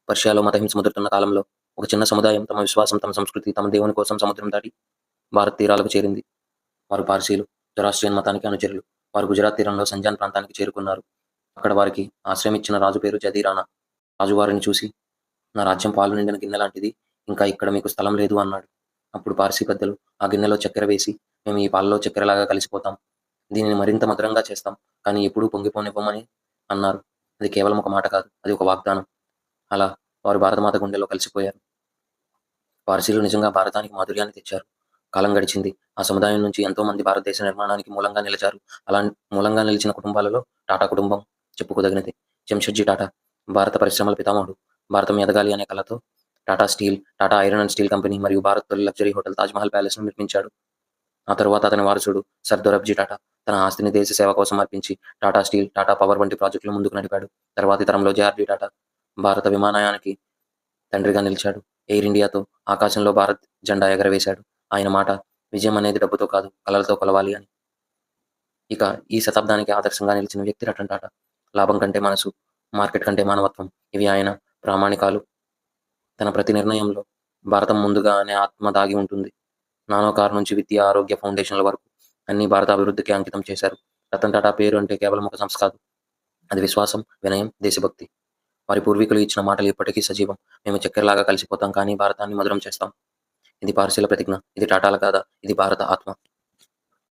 పర్షియాలో మతహింస ముదురుతున్న కాలంలో ఒక చిన్న సముదాయం తమ విశ్వాసం, తమ సంస్కృతి, తమ దేవుని కోసం సముద్రం దాటి భారత్ తీరాలకు చేరింది. వారు పార్సీలు, జొరాస్ట్రియన్ మతానికి అనుచరులు. వారు గుజరాత్ తీరంలో సంజాన్ ప్రాంతానికి చేరుకున్నారు. అక్కడ వారికి ఆశ్రయం ఇచ్చిన రాజు పేరు జదీరానా. రాజు వారిని చూసి, "నా రాజ్యం పాలు నిండిన గిన్నె లాంటిది. ఇంకా ఇక్కడ మీకు స్థలం లేదు" అన్నాడు. అప్పుడు పార్సీ పెద్దలు ఆ గిన్నెలో చక్కెర వేసి, "మేము ఈ పాలలో చక్కెరలాగా కలిసిపోతాం. దీనిని మరింత మధురంగా చేస్తాం. కానీ ఎప్పుడూ పొంగిపోనివ్వమని" అన్నారు. అది కేవలం ఒక మాట కాదు. అది ఒక వాగ్దానం. అలా వారు భారతమాత గుండెల్లో కలిసిపోయారు. పార్సీలు నిజంగా భారతానికి మాధుర్యాన్ని తెచ్చారు. కాలం గడిచింది. ఆ సముదాయం నుంచి ఎంతో మంది భారతదేశ నిర్మాణానికి మూలంగా నిలిచారు. అలా మూలంగా నిలిచిన కుటుంబాలలో టాటా కుటుంబం చెప్పుకోదగినది. జంషెడ్జీ టాటా భారత పరిశ్రమల పితామహుడు. భారతం ఎదగాలి అనే కలతో Tata steel, Tata iron and steel company మరియు భారత్ తొలి లగ్జరీ హోటల్ తాజ్‌మహల్ ప్యాలెస్‌ను నిర్మించాడు. ఆ తరువాత అతని వారసుడు సర్ దొరాబ్జీ టాటా తన ఆస్తిని దేశ సేవ కోసం అర్పించి టాటా స్టీల్, టాటా పవర్ వంటి ప్రాజెక్టులు ముందుకు నడిపాడు. తర్వాతి తరంలో జేఆర్‌డీ టాటా భారత విమానయానానికి తండ్రిగా నిలిచాడు. ఎయిర్ ఇండియాతో ఆకాశంలో భారత్ జెండా ఎగరవేశాడు. ఆయన మాట, "విజయం అనేది డబ్బుతో కాదు, కలలతో కొలవాలి" అని. ఇక ఈ శతాబ్దానికి ఆదర్శంగా నిలిచిన వ్యక్తి రతన్ టాటా. లాభం కంటే మనసు, మార్కెట్ కంటే మానవత్వం ఇవి ఆయన ప్రామాణికాలు. తన ప్రతి నిర్ణయంలో భారతం ముందుగా అనే ఆత్మ దాగి ఉంటుంది. నానో కార్ నుంచి విద్య, ఆరోగ్య ఫౌండేషన్ల వరకు అన్నీ భారత అభివృద్ధికి అంకితం చేశారు. రతన్ టాటా పేరు అంటే కేవలం ఒక సంస్థ కాదు. అది విశ్వాసం, వినయం, దేశభక్తి. వారి పూర్వీకులు ఇచ్చిన మాటలు ఇప్పటికీ సజీవం. "మేము చక్కెరలాగా కలిసిపోతాం కానీ భారతాన్ని మధురం చేస్తాం." ఇది పార్సీల ప్రతిజ్ఞ. ఇది టాటాల కాదా, ఇది భారత ఆత్మ.